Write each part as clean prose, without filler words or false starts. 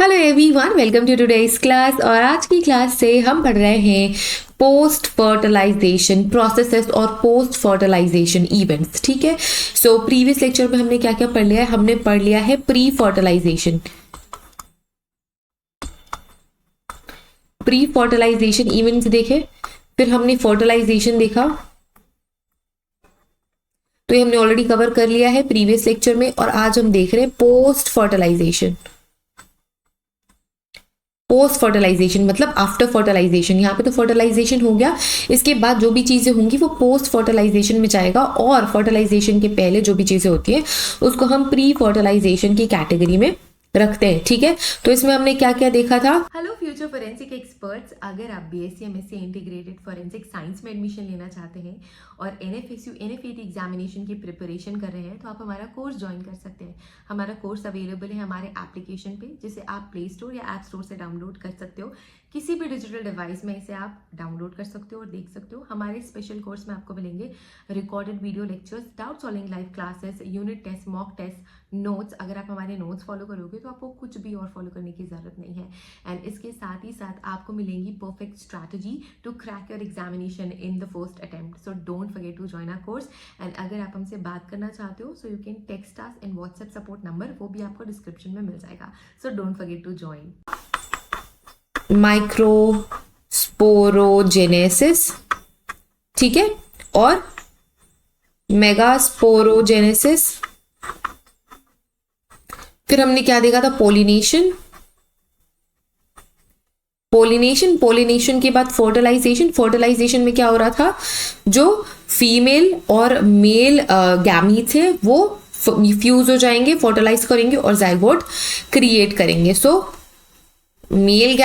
Hello everyone, welcome to today's class. और आज की क्लास से हम पढ़ रहे हैं पोस्ट फर्टिलाइजेशन प्रोसेसेस और पोस्ट फर्टिलाइजेशन इवेंट्स। ठीक है, सो प्रीवियस लेक्चर में हमने क्या क्या पढ़ लिया है? हमने पढ़ लिया है प्री फर्टिलाइजेशन इवेंट्स देखे, फिर हमने फर्टिलाइजेशन देखा, तो ये हमने ऑलरेडी कवर कर लिया है प्रीवियस लेक्चर में। और आज हम देख रहे हैं पोस्ट फर्टिलाइजेशन मतलब आफ्टर फर्टिलाइजेशन। यहाँ पे तो फर्टिलाइजेशन हो गया, इसके बाद जो भी चीजें होंगी वो पोस्ट फर्टिलाइजेशन में जाएगा, और फर्टिलाइजेशन के पहले जो भी चीजें होती है उसको हम प्री फर्टिलाइजेशन की कैटेगरी में रखते हैं। ठीक है, तो इसमें हमने क्या क्या देखा था। हेलो फ्यूचर फोरेंसिक एक्सपर्ट्स, अगर आप BSc MSc integrated forensic science में एडमिशन लेना चाहते हैं और एनएफएसयू एनएफएटी एग्जामिनेशन की प्रिपरेशन कर रहे हैं तो आप हमारा कोर्स ज्वाइन कर सकते हैं। हमारा कोर्स अवेलेबल है हमारे एप्लीकेशन पे, जिसे आप प्ले स्टोर या ऐप स्टोर से डाउनलोड कर सकते हो। किसी भी डिजिटल डिवाइस में इसे आप डाउनलोड कर सकते हो और देख सकते हो। हमारे स्पेशल कोर्स में आपको मिलेंगे recorded video lectures, doubt solving live classes, unit test, mock test, notes. अगर आप हमारे नोट्स फॉलो करोगे तो आपको कुछ भी और फॉलो करने की जरूरत नहीं है। एंड इसके साथ ही साथ आपको मिलेंगी perfect strategy to crack your examination in the first attempt. So don't forget to join our course. And अगर आप हमसे बात करना चाहते हो so you can text us in WhatsApp support number, वो भी आपको डिस्क्रिप्शन में मिल जाएगा। So don't forget to join. Microsporogenesis, ठीक है, और मेगास्पोरोजेनेसिस। फिर हमने क्या देखा था? पोलिनेशन के बाद फर्टिलाइजेशन में क्या हो रहा था? जो फीमेल और मेल गैमीट्स है वो फ्यूज हो जाएंगे, फर्टिलाइज करेंगे और जाइगोट क्रिएट करेंगे। सो मेल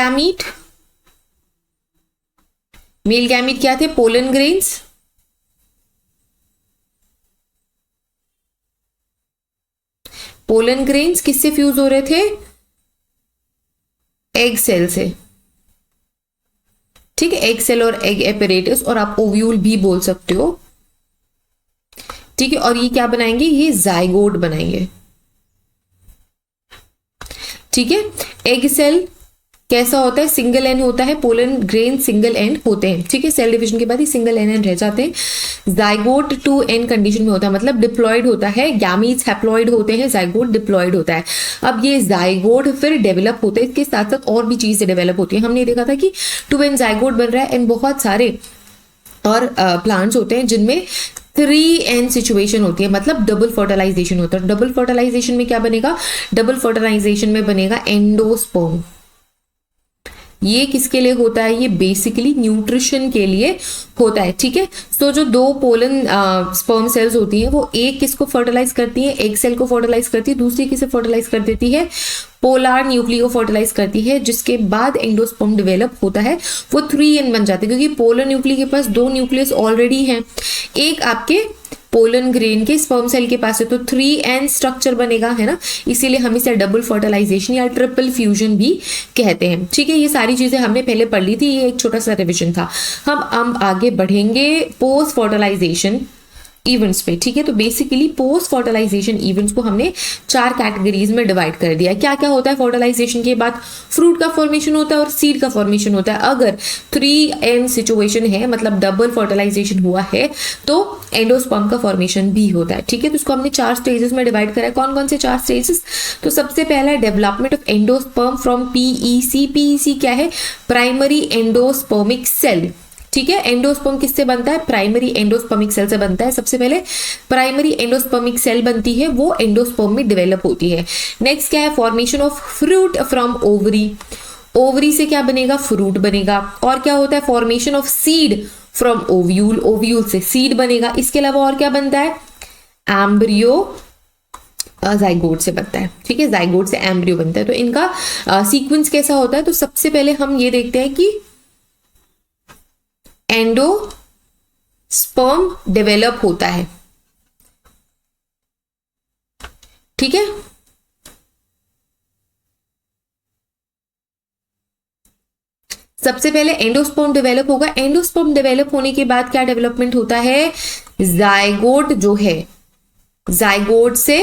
गैमीट क्या थे? Pollen grains. पोलन ग्रेन्स किससे फ्यूज हो रहे थे? एग सेल से। ठीक है, एग सेल और एग एपरेटस, और आप ओव्यूल भी बोल सकते हो। ठीक है, और ये क्या बनाएंगे? ये जाइगोट बनाएंगे। ठीक है, एग सेल कैसा होता है? सिंगल एंड होता है। पोलन ग्रेन सिंगल एंड होते हैं। ठीक है, सेल डिवीजन के बाद ही सिंगल एंड रह जाते हैं। जाइगोट 2 एंड कंडीशन में होता है, मतलब डिप्लॉयड होता है। गैमीट्स हैप्लॉयड होते हैं, जाइगोट डिप्लॉयड होता है। अब ये जाइगोट फिर डेवलप होते हैं, इसके साथ साथ और भी चीजें डेवलप होती है। हमने देखा था कि 2 एंड जाइगोट बन रहा है, एंड बहुत सारे और प्लांट्स होते हैं जिनमें 3 एंड सिचुएशन होती है, मतलब डबल फर्टिलाइजेशन होता है। डबल फर्टिलाइजेशन में क्या बनेगा? डबल फर्टिलाइजेशन में बनेगा एंडोस्पर्म। ये किसके लिए होता है? ये बेसिकली न्यूट्रिशन के लिए होता है। ठीक है, तो जो 2 पोलन स्पर्म सेल्स होती हैं वो एक किसको फर्टिलाइज करती है? एक सेल को फर्टिलाइज करती है, दूसरी किसे फर्टिलाइज कर देती है? पोलार न्यूक्लियो को फर्टिलाइज करती है, जिसके बाद एंडोस्पर्म डेवलप होता है। वो 3N बन जाते हैं, क्योंकि पोलर न्यूक्लिय के पास 2 न्यूक्लियस ऑलरेडी हैं। एक आपके पोलन ग्रेन के स्पर्म सेल के पास है, तो 3N स्ट्रक्चर बनेगा, है ना। इसीलिए हम इसे डबल फर्टिलाइजेशन या ट्रिपल फ्यूजन भी कहते हैं। ठीक है, ये सारी चीजें हमने पहले पढ़ ली थी, ये एक छोटा सा रिविजन था। हम आगे बढ़ेंगे पोस्ट फर्टिलाइजेशन इवेंट्स पे। ठीक है, तो बेसिकली पोस्ट फर्टिलाइजेशन इवेंट्स को हमने 4 कैटेगरीज में डिवाइड कर दिया। क्या क्या होता है फर्टिलाइजेशन के बाद? फ्रूट का फॉर्मेशन होता है और सीड का फॉर्मेशन होता है। अगर 3N सिचुएशन है, मतलब डबल फर्टिलाइजेशन हुआ है, तो एंडोस्पर्म का फॉर्मेशन भी होता है। ठीक है, तो इसको हमने 4 स्टेजेस में डिवाइड करा है। कौन कौन से 4 स्टेजेस? तो सबसे पहला है development of endosperm from PEC. PEC क्या है? Primary endospermic cell. ठीक है, एंडोस्पर्म किससे बनता है? प्राइमरी एंडोस्पर्मिक सेल से बनता है। सबसे पहले प्राइमरी एंडोस्पर्मिक सेल बनती है, वो एंडोस्पर्म में डेवलप होती है। नेक्स्ट क्या है? Formation of fruit from ovary. Ovary से क्या बनेगा? फ्रूट बनेगा। और क्या होता है? Formation of seed from ovule. Ovule से सीड बनेगा। इसके अलावा और क्या बनता है? एम्ब्रियो जाइगोट से बनता है। ठीक है, जाइगोट से एम्ब्रियो बनता है। तो इनका सीक्वेंस कैसा होता है? तो सबसे पहले हम ये देखते हैं कि एंडोस्पर्म डेवलप होता है। ठीक है, सबसे पहले एंडोस्पर्म डेवलप होगा। एंडोस्पर्म डेवलप होने के बाद क्या डेवलपमेंट होता है? जाइगोट जो है, जाइगोट से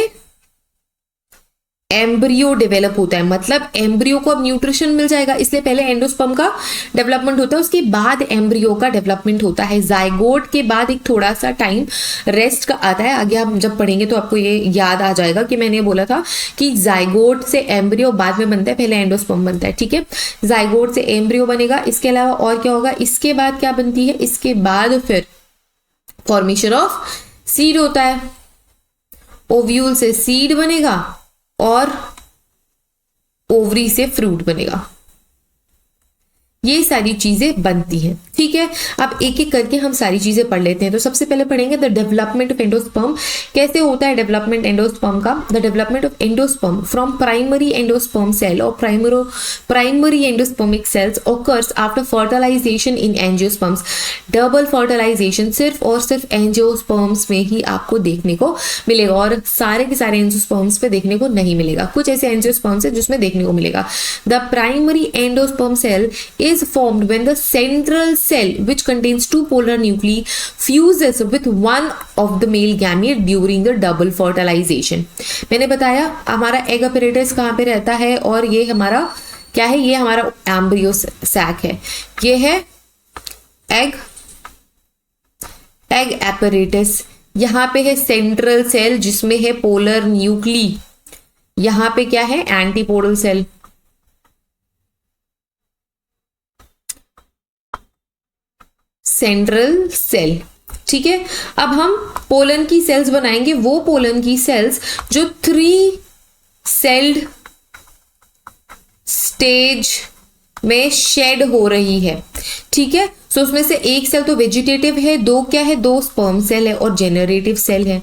एम्ब्रियो डेवलप होता है, मतलब एम्ब्रियो को अब न्यूट्रिशन मिल जाएगा, इसलिए पहले एंडोस्पर्म का डेवलपमेंट होता है, उसके बाद एम्ब्रियो का डेवलपमेंट होता है। जाइगोट के बाद एक थोड़ा सा टाइम रेस्ट का आता है, आगे हम जब पढ़ेंगे तो आपको ये याद आ जाएगा कि मैंने बोला था कि जाइगोट से एम्ब्रियो बाद में बनता है, पहले एंडोस्पर्म बनता है, ठीक है। जाइगोट से एम्ब्रियो बनेगा, इसके अलावा और क्या होगा, इसके बाद क्या बनती है, इसके बाद फिर फॉर्मेशन ऑफ सीड होता है, ओव्यूल से सीड बनेगा और ओवरी से फ्रूट बनेगा, ये सारी चीजें बनती हैं, ठीक है। अब एक एक करके हम सारी चीजें पढ़ लेते हैं। तो सबसे पहले पढ़ेंगे द डेवलपमेंट ऑफ एंडोस्पर्म, कैसे होता है डेवलपमेंट एंडोस्पर्म का। The development of endosperm from primary endosperm cell और primary endospermic cells occurs after fertilization in angiosperms. Double fertilization सिर्फ और सिर्फ एंजियोस्पर्म्स में ही आपको देखने को मिलेगा, और सारे के सारे एंजियोस्पर्म्स पे देखने को नहीं मिलेगा, कुछ ऐसे एंजियोस्पर्म्स है जिसमें देखने को मिलेगा। The primary endosperm cell is formed when the central cell, which contains two polar nuclei, fuses with one of the male gamete during the double fertilization। मैंने बताया हमारा एग अपैरेटस कहाँ पे रहता है, और ये हमारा क्या है, ये हमारा एम्ब्रियो सैक है, ये है एग अपैरेटस। यहाँ पे है सेंट्रल सेल जिसमें है पोलर न्यूक्ली, यहाँ पे क्या है एंटीपोडल सेल, सेंट्रल सेल, ठीक है। अब हम पोलन की सेल्स बनाएंगे, वो पोलन की सेल्स जो 3 सेल्ड स्टेज में शेड हो रही है, ठीक है। सो उसमें से एक सेल तो वेजिटेटिव है, 2 क्या है, 2 स्पर्म सेल है और जेनरेटिव सेल है,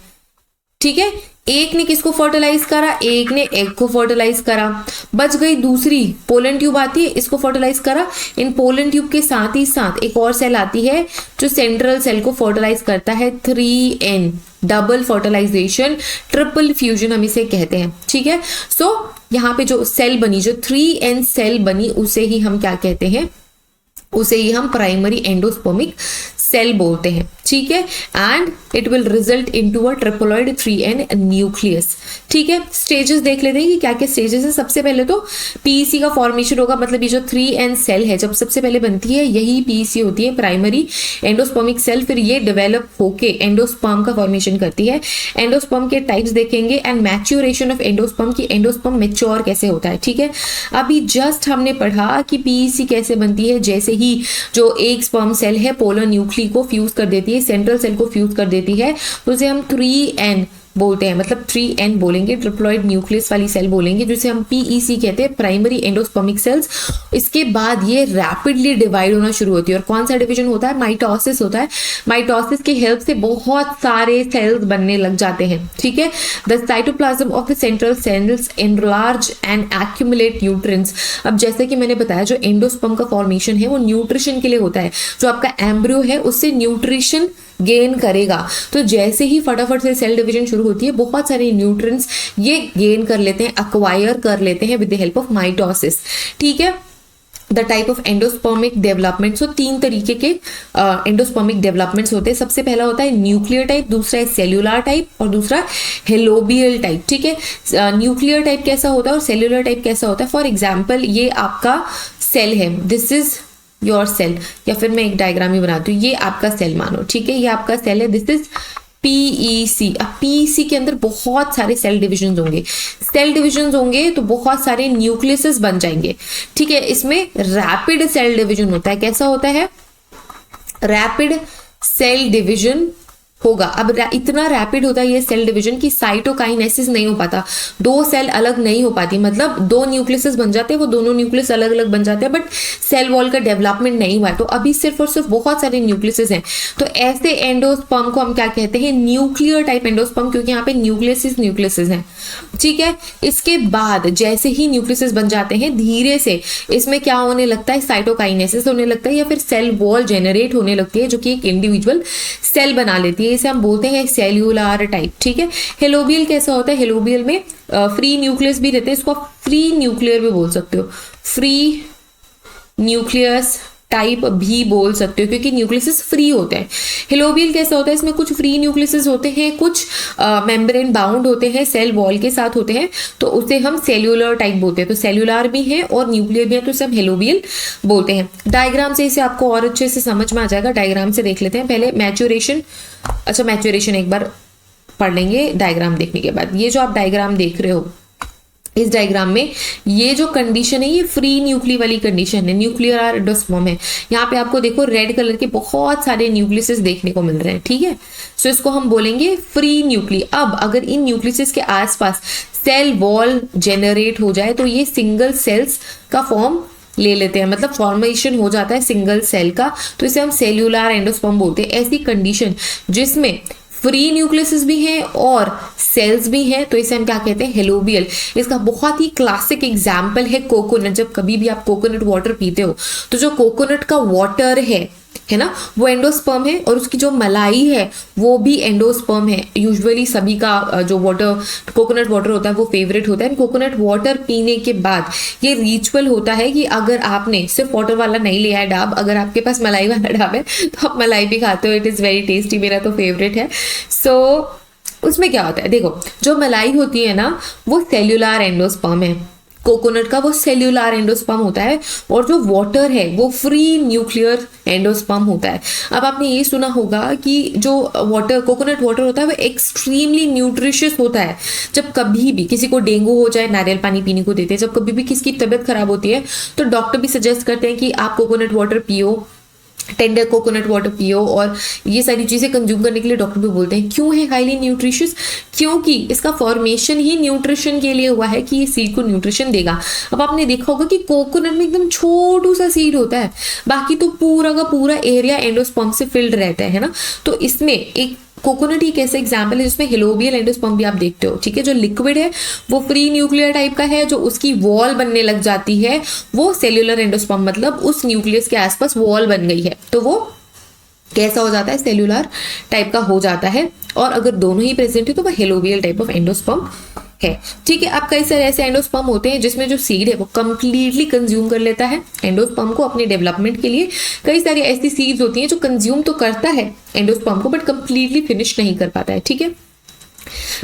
ठीक है। एक ने किसको फर्टिलाइज करा, एक ने एग को फर्टिलाइज करा, बच गई दूसरी पोलन ट्यूब आती है, इसको फर्टिलाइज करा। इन पोलन ट्यूब के साथ ही साथ एक और सेल आती है जो सेंट्रल सेल को फर्टिलाइज करता है, 3N double fertilisation, triple fusion हम इसे कहते हैं, ठीक है। सो यहाँ पे जो सेल बनी, जो 3N सेल बनी, उसे ही हम क्या कहते हैं, उसे ही हम प्राइमरी एंडोस्पर्मिक सेल बोलते हैं, ठीक है। And it will result into a triploid 3N nucleus, ठीक है। स्टेजेस देख लेते हैं कि क्या क्या स्टेजेस है। सबसे पहले तो पीईसी का फॉर्मेशन होगा, मतलब ये जो 3N सेल है जब सबसे पहले बनती है, यही पीईसी होती है, प्राइमरी एंडोस्पर्मिक सेल। फिर ये डेवलप होके एंडोस्पर्म का फॉर्मेशन करती है। एंडोस्पर्म के टाइप्स देखेंगे एंड मैच्योरेशन ऑफ एंडोस्पर्म, की एंडोस्पर्म मैच्योर कैसे होता है, ठीक है। अभी जस्ट हमने पढ़ा कि पीईसी कैसे बनती है, जैसे ही जो एक स्पर्म सेल है पोलर न्यूक्ली को फ्यूज कर देती है, सेंट्रल सेल को फ्यूज कर देती है, तो उसे हम 3N बोलते हैं, मतलब 3N बोलेंगे, ट्रिप्लॉइड न्यूक्लियस वाली सेल बोलेंगे, जिसे हम पीईसी कहते हैं, प्राइमरी एंडोस्पर्मिक सेल्स। इसके बाद ये रैपिडली डिवाइड होना शुरू होती है, और कौन सा डिवीजन होता है, माइटोसिस होता है। माइटोसिस की हेल्प से बहुत सारे सेल्स बनने लग जाते हैं, ठीक है। The cytoplasm of the central cells enlarge and accumulate nutrients. अब जैसे कि मैंने बताया, जो एंडोस्पर्म का फॉर्मेशन है वो न्यूट्रिशन के लिए होता है, जो आपका एम्ब्रियो है उससे न्यूट्रिशन गेन करेगा। तो जैसे ही फटाफट से सेल डिवीजन शुरू होती है, बहुत सारे न्यूट्रिएंट्स ये गेन कर लेते हैं, अक्वायर कर लेते हैं with the help of mitosis, ठीक है। The type of endospermic development, so 3 तरीके के एंडोस्पर्मिक डेवलपमेंट्स होते हैं। सबसे पहला होता है न्यूक्लियर टाइप, दूसरा है सेल्यूलर टाइप और दूसरा हेलोबियल टाइप, ठीक है। न्यूक्लियर टाइप कैसा होता है और सेल्यूलर टाइप कैसा होता है, फॉर एग्जाम्पल ये आपका सेल है, दिस इज योर सेल, या फिर मैं एक डायग्राम ही बनाती हूँ, ये आपका सेल मानो, ठीक है, ये आपका सेल है, दिस इज पीईसी। अब पीईसी के अंदर बहुत सारे सेल डिविजन होंगे, तो बहुत सारे न्यूक्लियस बन जाएंगे, ठीक है। इसमें रैपिड सेल डिविजन होता है, कैसा होता है, रैपिड सेल डिविजन होगा। अब इतना रैपिड होता है ये सेल डिवीजन की साइटोकाइनेसिस नहीं हो पाता, 2 सेल अलग नहीं हो पाती, मतलब 2 न्यूक्लियस बन जाते हैं, वो दोनों न्यूक्लियस अलग अलग बन जाते हैं, बट सेल वॉल का डेवलपमेंट नहीं हुआ है। तो अभी सिर्फ और सिर्फ बहुत सारे न्यूक्लियस हैं, तो ऐसे एंडोस्पर्म को हम क्या कहते हैं, न्यूक्लियर टाइप एंडोस्पर्म, क्योंकि यहाँ पे न्यूक्लियस हैं, ठीक है। इसके बाद जैसे ही न्यूक्लियस बन जाते हैं, धीरे से इसमें क्या होने लगता है, साइटोकाइनेसिस होने लगता है, या फिर सेल वॉल जेनरेट होने लगती है, जो कि एक इंडिविजुअल सेल बना लेती है, इसे हम बोलते हैं सेल्यूलर टाइप, ठीक है। हेलोबियल कैसा होता है, हेलोबियल में फ्री न्यूक्लियस भी रहते हैं, इसको आप फ्री न्यूक्लियर भी बोल सकते हो, फ्री न्यूक्लियस टाइप भी बोल सकते हो क्योंकि न्यूक्लियस फ्री होते हैं। हेलोबियल कैसा होता है, इसमें कुछ फ्री न्यूक्लियस होते हैं, कुछ मेम्ब्रेन बाउंड होते हैं, सेल वॉल के साथ होते हैं, तो उसे हम सेल्यूलर टाइप बोलते हैं। तो सेल्यूलर भी है और न्यूक्लियर भी है, तो इसे हम हेलोबियल बोलते हैं। डायग्राम से इसे आपको और अच्छे से समझ में आ जाएगा। डायग्राम से देख लेते हैं पहले मैच्योरेशन। अच्छा, मैच्योरेशन एक बार पढ़ लेंगे डायग्राम देखने के बाद। ये जो आप डायग्राम देख रहे हो, इस डायग्राम में ये जो कंडीशन है ये फ्री न्यूक्ली वाली कंडीशन है, न्यूक्लियर एंडोस्पर्म है। यहाँ पे आपको देखो रेड कलर के बहुत सारे न्यूक्लियस देखने को मिल रहे हैं, ठीक है। सो इसको हम बोलेंगे फ्री न्यूक्ली। अब अगर इन न्यूक्लियस के आसपास सेल वॉल जेनरेट हो जाए तो ये सिंगल सेल्स का फॉर्म ले लेते हैं, मतलब फॉर्मेशन हो जाता है सिंगल सेल का, तो इसे हम सेल्यूलर एंडोस्पर्म बोलते हैं। ऐसी कंडीशन जिसमें फ्री न्यूक्लियस भी हैं और सेल्स भी हैं, तो इसे हम क्या कहते हैं, हेलोबियल। इसका बहुत ही क्लासिक एग्जाम्पल है कोकोनट। जब कभी भी आप कोकोनट वाटर पीते हो तो जो कोकोनट का वाटर है ना, वो एंडोस्पर्म है, और उसकी जो मलाई है वो भी एंडोस्पर्म है। यूजुअली सभी का जो वाटर, कोकोनट वाटर होता है वो फेवरेट होता है। कोकोनट वाटर पीने के बाद ये रिचुअल होता है कि अगर आपने सिर्फ वाटर वाला नहीं लिया है डाब, अगर आपके पास मलाई वाला डाब है तो आप मलाई भी खाते हो। इट इज़ वेरी टेस्टी, मेरा तो फेवरेट है। सो उसमें क्या होता है, देखो जो मलाई होती है ना वो सेल्यूलर एंडोस्पर्म है, कोकोनट का वो सेल्यूलर एंडोस्पर्म होता है, और जो वाटर है वो फ्री न्यूक्लियर एंडोस्पर्म होता है। अब आपने ये सुना होगा कि जो वाटर, कोकोनट वाटर होता है वो एक्सट्रीमली न्यूट्रिशियस होता है। जब कभी भी किसी को डेंगू हो जाए, नारियल पानी पीने को देते हैं। जब कभी भी किसी की तबीयत खराब होती है तो डॉक्टर भी सजेस्ट करते हैं कि आप कोकोनट वाटर पियो, टेंडर कोकोनट वाटर पियो, और ये सारी चीज़ें कंज्यूम करने के लिए डॉक्टर भी बोलते हैं। क्यों है हाईली न्यूट्रिशियस? क्योंकि इसका फॉर्मेशन ही न्यूट्रिशन के लिए हुआ है कि ये सीड को न्यूट्रिशन देगा। अब आपने देखा होगा कि कोकोनट में एकदम छोटू सा सीड होता है, बाकी तो पूरा का पूरा एरिया एंडोस्पर्म से फिल्ड रहता है ना। तो इसमें एक कोकोनट ही कैसे एग्जाम्पल है जिसमें हेलोबियल एंडोस्पर्म भी आप देखते हो, ठीक है। जो लिक्विड है वो फ्री न्यूक्लियर टाइप का है, जो उसकी वॉल बनने लग जाती है वो सेल्यूलर एंडोस्पर्म, मतलब उस न्यूक्लियस के आसपास वॉल बन गई है तो वो कैसा हो जाता है, सेल्यूलर टाइप का हो जाता है। और अगर दोनों ही प्रेजेंट है तो वह हेलोबियल टाइप ऑफ एंडोस्पर्म है, ठीक है। अब कई सारे ऐसे एंडोस्पर्म होते हैं जिसमें जो सीड है वो कंप्लीटली कंज्यूम कर लेता है एंडोस्पर्म को अपने डेवलपमेंट के लिए। कई सारी ऐसी सीड्स होती हैं जो कंज्यूम तो करता है एंडोस्पर्म को बट कंप्लीटली फिनिश नहीं कर पाता है, ठीक है।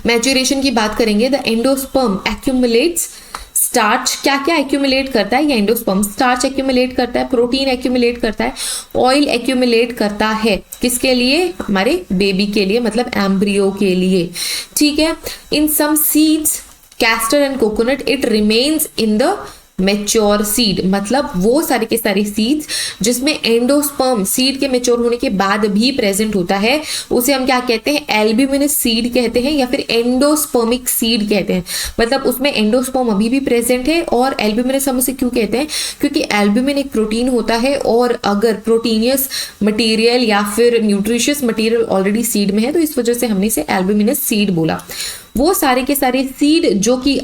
मैच्योरेशन की बात करेंगे, द एंडोस्पर्म एक्यूमुलेट्स स्टार्च। क्या क्या एक्यूमुलेट करता है ये एंडोस्पर्म? स्टार्च एक्यूमुलेट करता है, प्रोटीन एक्यूमुलेट करता है, ऑयल एक्यूमुलेट करता है। किसके लिए? हमारे बेबी के लिए, मतलब एम्ब्रियो के लिए, ठीक है। In some seeds, castor and coconut, it remains in the mature seed, मतलब वो सारे के सारे सीड्स जिसमें एंडोस्पर्म सीड के मेच्योर होने के बाद भी प्रेजेंट होता है उसे हम क्या कहते हैं, एल्ब्यूमिनस सीड कहते हैं या फिर एंडोस्पर्मिक सीड कहते हैं। मतलब उसमें एंडोस्पर्म अभी भी प्रेजेंट है। और एल्ब्यूमिनस हम उसे क्यों कहते हैं? क्योंकि एल्ब्यूमिन एक प्रोटीन होता है, और अगर प्रोटीनियस मटेरियल या फिर न्यूट्रिशियस मटेरियल ऑलरेडी सीड में है तो इस वजह से हमने इसे एल्ब्यूमिनस सीड बोला। वो सारे के सारे सीड जो कि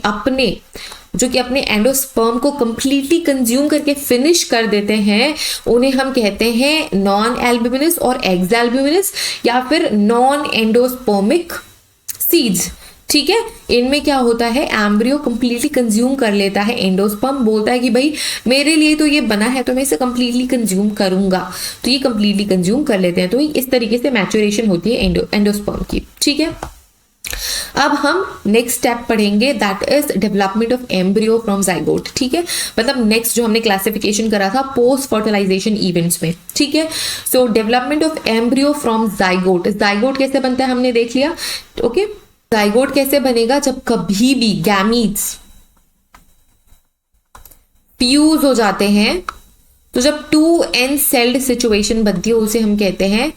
अपने एंडोस्पर्म को कंप्लीटली कंज्यूम करके फिनिश कर देते हैं उन्हें हम कहते हैं नॉन एल्ब्यूमिनस और एक्सएल्ब्यूमिनस या फिर नॉन एंडोस्पर्मिक सीड्स, ठीक है। इनमें क्या होता है, एम्ब्रियो कंप्लीटली कंज्यूम कर लेता है, एंडोस्पर्म बोलता है कि भाई मेरे लिए तो ये बना है तो मैं इसे कंप्लीटली कंज्यूम करूंगा, तो ये कंप्लीटली कंज्यूम कर लेते हैं। तो इस तरीके से मैच्योरेशन होती है एंडोस्पर्म की, ठीक है। अब हम नेक्स्ट स्टेप पढ़ेंगे, that is development of embryo from zygote, ठीक है। मतलब नेक्स्ट जो हमने क्लासिफिकेशन करा था पोस्ट फर्टिलाइजेशन इवेंट्स में, ठीक है। सो development of embryo from zygote, zygote कैसे बनता है हमने देख लिया, ओके। जाइगोट कैसे बनेगा? जब कभी भी गैमीट्स फ्यूज हो जाते हैं तो जब 2n सेल्ड सिचुएशन बनती है उसे हम कहते हैं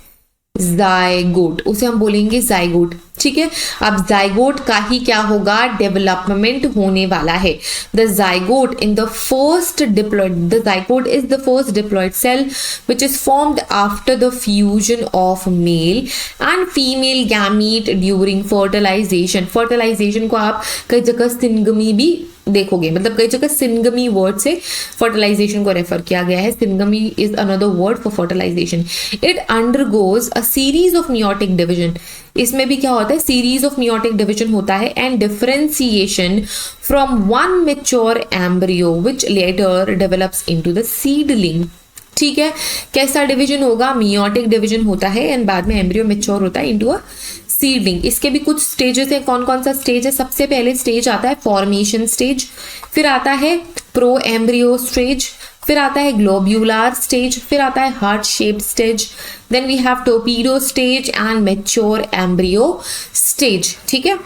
जाइगोट, उसे हम बोलेंगे जाइगोट, ठीक है। अब जाइगोट का ही क्या होगा, डेवलपमेंट होने वाला है। The zygote in the first diploid, the zygote is the first diploid cell which is formed after the fusion of male and female gamete during fertilisation. Fertilisation को आप कई जगह सिंगमी भी देखोगे, मतलब कई जगह सिंगमी वर्ड से फर्टिलाइजेशन को रेफर किया गया है। Syngamy is another word for fertilization. It undergoes a series of meiotic division, इसमें भी क्या होता है, सीरीज ऑफ मियोटिक डिवीजन होता है, and differentiation from one mature embryo which later develops into the seedling, ठीक है। कैसा डिवीजन होगा? मियोटिक डिवीजन होता है एंड बाद में एम्ब्रियो मैच्योर होता है इनटू अ सीडलिंग। इसके भी कुछ स्टेजेस हैं। कौन कौन सा स्टेज है? सबसे पहले स्टेज आता है फॉर्मेशन स्टेज, फिर आता है प्रो एम्ब्रियो स्टेज, फिर आता है ग्लोब्यूलर स्टेज, फिर आता है heart shaped stage, then we have torpedo stage and mature embryo stage. ठीक है,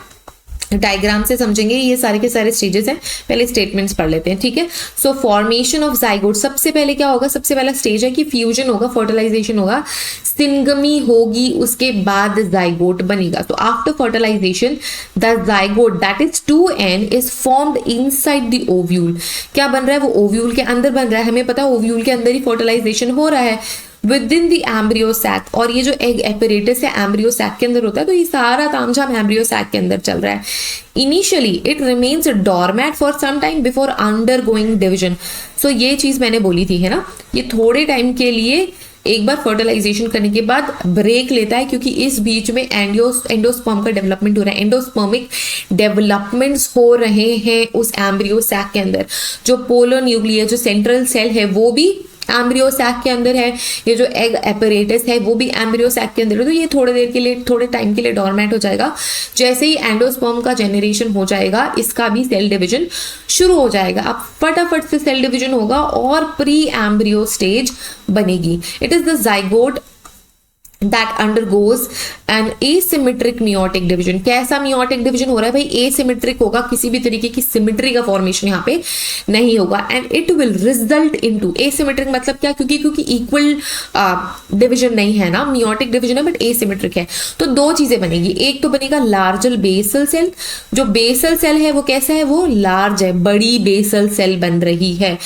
डायग्राम से समझेंगे ये सारे के सारे स्टेजेस हैं। पहले स्टेटमेंट्स पढ़ लेते हैं। ठीक है, सो फॉर्मेशन ऑफ जाइगोट, सबसे पहले क्या होगा? सबसे पहला स्टेज है कि फ्यूजन होगा, फर्टिलाइजेशन होगा, सिंगमी होगी, उसके बाद जाइगोट बनेगा। तो after fertilisation the zygote that is 2n is formed inside the ovule. क्या बन रहा है? वो ओव्यूल के अंदर बन रहा है। हमें पता है ओव्यूल के अंदर ही फर्टिलाइजेशन हो रहा है within the embryo sac. और ये जो एग एपरेटस है एम्ब्रियो सैक के अंदर होता है, तो ये सारा तामझाम एम्ब्रियो सैक के अंदर चल रहा है। Initially it remains dormant for some time before undergoing division. So ये चीज मैंने बोली थी, है ना, ये थोड़े टाइम के लिए एक बार फर्टिलाइजेशन करने के बाद ब्रेक लेता है, क्योंकि इस बीच में एंडोस्पर्म का डेवलपमेंट हो रहा है, एंडोस्पर्मिक डेवलपमेंट्स हो रहे हैं उस एम्ब्रियो सैक के अंदर। जो पोलर न्यूक्लियस, जो सेंट्रल सेल है, वो भी एम्ब्रियो सैक के अंदर है। ये जो एग एपरेटस है वो भी एम्ब्रियो सैक के अंदर है। तो ये थोड़ी देर के लिए, थोड़े टाइम के लिए डोरमेंट हो जाएगा। जैसे ही एंडोस्पर्म का जनरेशन हो जाएगा, इसका भी सेल डिवीजन शुरू हो जाएगा। अब फटाफट से सेल डिवीजन होगा और प्री एम्ब्रियो स्टेज बनेगी। It is the zygote that undergoes an asymmetric meiotic division। कैसा meiotic division हो रहा है भाई? asymmetric होगा, किसी भी तरीके की सिमेट्री का फॉर्मेशन यहाँ पे नहीं होगा। And it will result into, asymmetric मतलब क्या? क्योंकि इक्वल डिवीजन नहीं है ना, meiotic डिवीजन है बट asymmetric है। तो दो चीजें बनेगी, एक तो बनेगा लार्जर बेसल सेल। जो बेसल सेल है वो कैसा है? वो लार्ज है, बड़ी बेसल सेल बन रही है।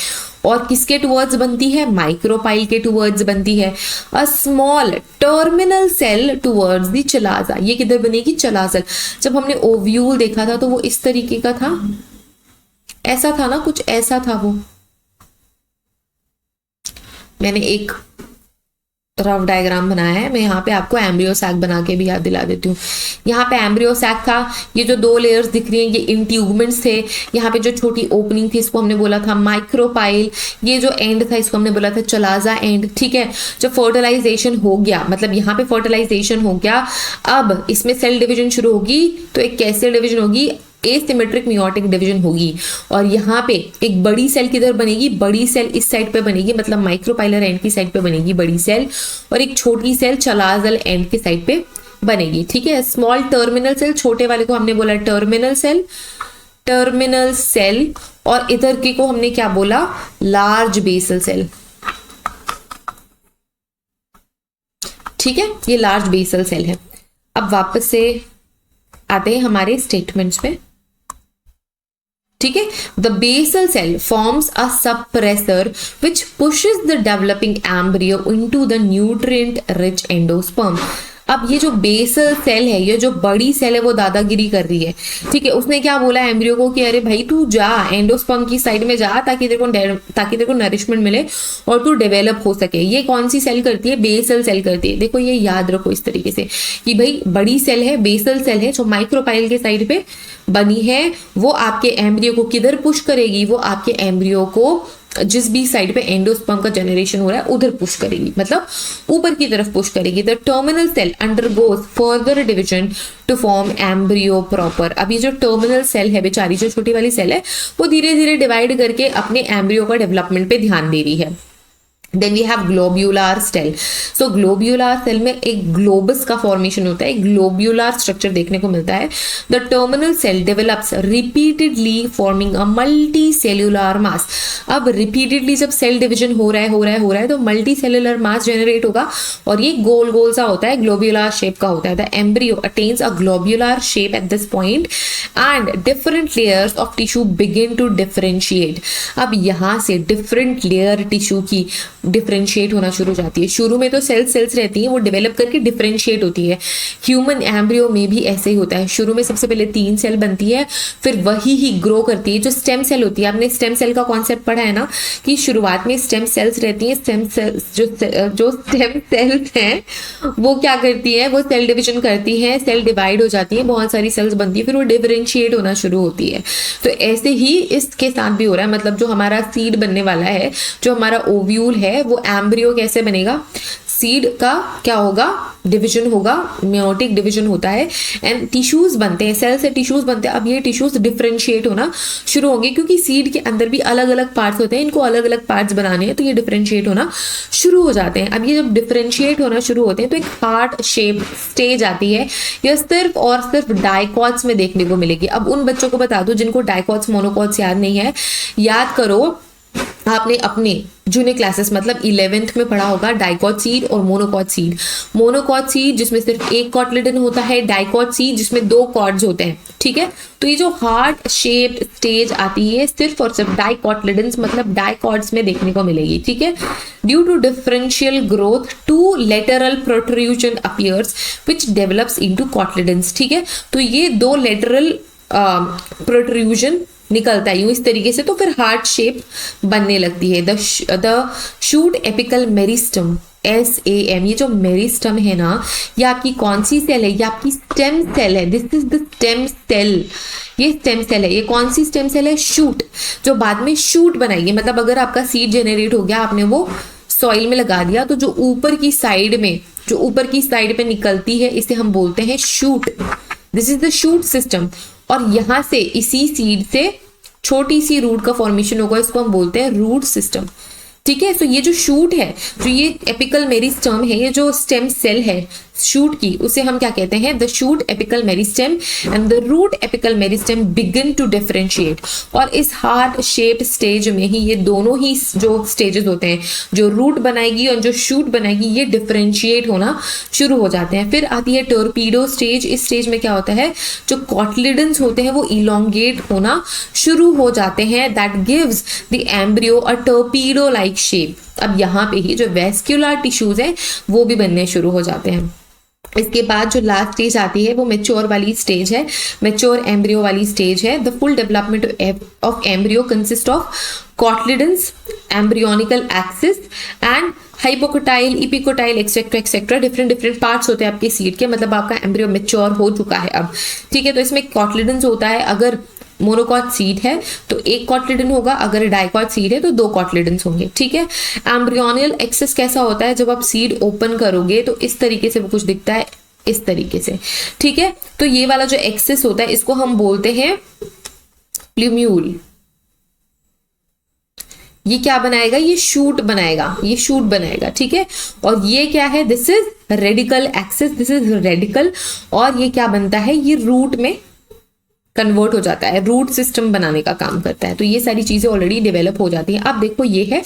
और किसके टुवर्ड्स बनती है? माइक्रोपाइल के टुवर्ड्स बनती है। A small terminal cell towards the chalaza. ये किधर बनेगी? चलाजल। जब हमने ओव्यूल देखा था तो वो इस तरीके का था, ऐसा था ना, कुछ ऐसा था वो। मैंने एक रफ डायग्राम बनाया है, मैं यहाँ पे आपको एम्ब्रियो सैक बना के भी याद दिला देती हूँ। यहाँ पे एम्ब्रियो सैक था, ये जो दो लेयर्स दिख रही हैं ये इंट्यूबमेंट्स थे। यहाँ पे जो छोटी ओपनिंग थी इसको हमने बोला था माइक्रोपाइल। ये जो एंड था इसको हमने बोला था चलाजा एंड। ठीक है, जब फर्टिलाइजेशन हो गया, मतलब यहाँ पे फर्टिलाइजेशन हो गया, अब इसमें सेल डिविजन शुरू होगी। तो एक कैसे डिविजन होगी? एसिमेट्रिक मियोटिक डिवीजन होगी। और यहाँ पे एक बड़ी सेल किधर बनेगी? बड़ी सेल इस साइड पे बनेगी, मतलब माइक्रोपाइलर एंड की साइड पे बनेगी बड़ी सेल, और एक छोटी सेल चलाजल एंड की साइड पे बनेगी। ठीक है, स्मॉल टर्मिनल सेल, छोटे वाले को हमने बोला टर्मिनल सेल, टर्मिनल सेल, और इधर के को हमने क्या बोला? Large basal cell. ठीक है, ये लार्ज बेसल सेल है। अब वापस से आते हैं हमारे स्टेटमेंट्स पे। ठीक है, the basal cell forms a suppressor which pushes the developing embryo into the nutrient rich endosperm. अब ये जो बेसल सेल है, ये जो बड़ी सेल है, वो दादागिरी कर रही है। ठीक है, उसने क्या बोला एम्ब्रियो को कि अरे भाई तू जा एंडोस्पर्म की साइड में जा, ताकि तेरे को नरिशमेंट मिले और तू डेवलप हो सके। ये कौन सी सेल करती है? बेसल सेल करती है। देखो ये याद रखो इस तरीके से कि भाई बड़ी सेल है, बेसल सेल है, जो माइक्रोपाइल के साइड पे बनी है, वो आपके एम्ब्रियो को किधर पुश करेगी? वो आपके एम्ब्रियो को जिस भी साइड पे एंडोस्पर्म का जनरेशन हो रहा है उधर पुश करेगी, मतलब ऊपर की तरफ पुश करेगी। The terminal cell undergoes further division to form embryo proper. अब ये जो टर्मिनल सेल है बेचारी, जो छोटी वाली सेल है, वो धीरे धीरे डिवाइड करके अपने एम्ब्रियो का डेवलपमेंट पे ध्यान दे रही है। Then we have globular cell. So globular cell में एक ग्लोबस का फॉर्मेशन होता है, एक ग्लोब्यूलर स्ट्रक्चर देखने को मिलता है। The terminal cell develops repeatedly forming a multicellular mass. अब रिपीटेडली जब सेल डिवीजन हो रहा है तो मल्टी सेल्यूलर मास जनरेट होगा, और ये गोल गोल सा होता है, ग्लोब्यूलर शेप का होता है। The embryo attains a globular shape at this point and different layers of tissue begin to differentiate. अब यहाँ से डिफरेंट लेयर टिश्यू की डिफरेंशिएट होना शुरू हो जाती है। शुरू में तो सेल्स रहती हैं, वो डेवलप करके डिफरेंशिएट होती है। ह्यूमन एम्ब्रियो में भी ऐसे ही होता है। शुरू में सबसे पहले 3 सेल बनती है, फिर वही ही ग्रो करती है। जो स्टेम सेल होती है, आपने स्टेम सेल का कॉन्सेप्ट पढ़ा है ना, कि शुरुआत में स्टेम सेल्स रहती हैं। स्टेम सेल्स जो स्टेम सेल्स हैं वो क्या करती है? वो सेल डिविजन करती है, सेल डिवाइड हो जाती है, बहुत सारी सेल्स बनती है, फिर वो डिफरेंशिएट होना शुरू होती है। तो ऐसे ही इसके साथ भी हो रहा है, मतलब जो हमारा सीड बनने वाला है, जो हमारा ओव्यूल है, है वो एम्ब्रियो कैसे बनेगा, सीड का क्या होगा, डिवीजन होगा, मेयोटिक डिवीजन होता है एंड टिश्यूज बनते हैं, सेल से टिश्यूज बनते हैं। अब ये टिश्यूज डिफरेंशिएट होना शुरू होंगे क्योंकि सीड के अंदर भी अलग अलग पार्ट्स होते हैं, इनको अलग अलग पार्ट्स बनाने हैं तो ये डिफरेंशिएट होना शुरू हो जाते हैं। अब ये जब डिफरेंशिएट होना शुरू होते हैं तो एक हार्ट शेप स्टेज आती है, यह सिर्फ और सिर्फ डाइकॉट्स में देखने को मिलेगी। अब उन बच्चों को बता दो जिनको डाइकॉट्स मोनोकॉट्स याद नहीं है, याद करो आपने अपने जूनियर क्लासेस मतलब 11th में पढ़ा होगा डाइकॉट सीड और मोनोकॉट सीड। मोनोकॉट सीड जिसमें सिर्फ एक कॉटलिडन होता है, डाइकॉट सीड जिसमें दो कॉर्ड्स होते हैं, ठीक है। तो ये जो हार्ट शेप्ड स्टेज आती है सिर्फ और सिर्फ डाइकॉटलिडन्स मतलब डाइकॉट्स में देखने को मिलेगी, ठीक है। Due to differential growth two lateral protrusion appears which develops into cotyledons, ठीक है। तो ये दो लेटरल प्रोट्रूजन निकलता है यूं इस तरीके से, तो फिर हार्ट शेप बनने लगती है। The shoot apical meristem SAM, ये जो मेरिस्टम है ना, ये आपकी कौन सी सेल है, ये आपकी स्टेम सेल है। This is the stem cell, ये स्टेम सेल है। ये कौन सी स्टेम सेल है, शूट, जो बाद में शूट बनाएगी। मतलब अगर आपका सीड जनरेट हो गया, आपने वो सॉइल में लगा दिया, तो जो ऊपर की साइड में, जो ऊपर की साइड पे निकलती है, इसे हम बोलते हैं shoot. This is the shoot system. और यहां से इसी सीड से छोटी सी रूट का फॉर्मेशन होगा, इसको हम बोलते हैं रूट सिस्टम, ठीक है। तो ये जो शूट है, जो ये एपिकल मेरिस्टम है, ये जो स्टेम सेल है शूट की, उसे हम क्या कहते हैं, the shoot apical meristem and the root apical meristem begin to differentiate. और इस हार्ट शेप स्टेज में ही ये दोनों ही जो स्टेजेस होते हैं, जो रूट बनाएगी और जो शूट बनाएगी, ये डिफरेंशिएट होना शुरू हो जाते हैं। फिर आती है टॉर्पीडो स्टेज। इस स्टेज में क्या होता है, जो कॉटलिडन्स होते हैं वो इलोंगेट होना शुरू हो जाते हैं, that gives the embryo a torpedo like shape. अब यहाँ पे ही जो वेस्क्यूलर टिश्यूज हैं वो भी बनने शुरू हो जाते हैं। इसके बाद जो लास्ट स्टेज आती है वो मेच्योर वाली स्टेज है, मेच्योर एम्ब्रियो वाली स्टेज है। The full development of embryo consist of cotyledons, embryonical axis and hypocotyl, epicotyl etcetera etcetera, different parts होते हैं आपके सीड के। मतलब आपका एम्ब्रियो मेच्योर हो चुका है अब, ठीक है। तो इसमें कॉटलिडन्स होता है, अगर मोनोकॉट सीड है तो एक कॉटलिडन होगा, अगर डाइकॉट सीड है तो दो कॉटलिडन्स होंगे, ठीक है। एम्ब्रियोनियल एक्सेस कैसा होता है, जब आप सीड ओपन करोगे तो इस तरीके से वो कुछ दिखता है, इस तरीके से, ठीक है। तो ये वाला जो एक्सेस होता है इसको हम बोलते हैं प्लूम्यूल। ये क्या बनाएगा, ये शूट बनाएगा, ये शूट बनाएगा, ठीक है। और ये क्या है, this is radical axis, this is radical. और ये क्या बनता है, ये रूट में कन्वर्ट हो जाता है, रूट सिस्टम बनाने का काम करता है। तो ये सारी चीजें ऑलरेडी डेवलप हो जाती हैं। अब देखो ये है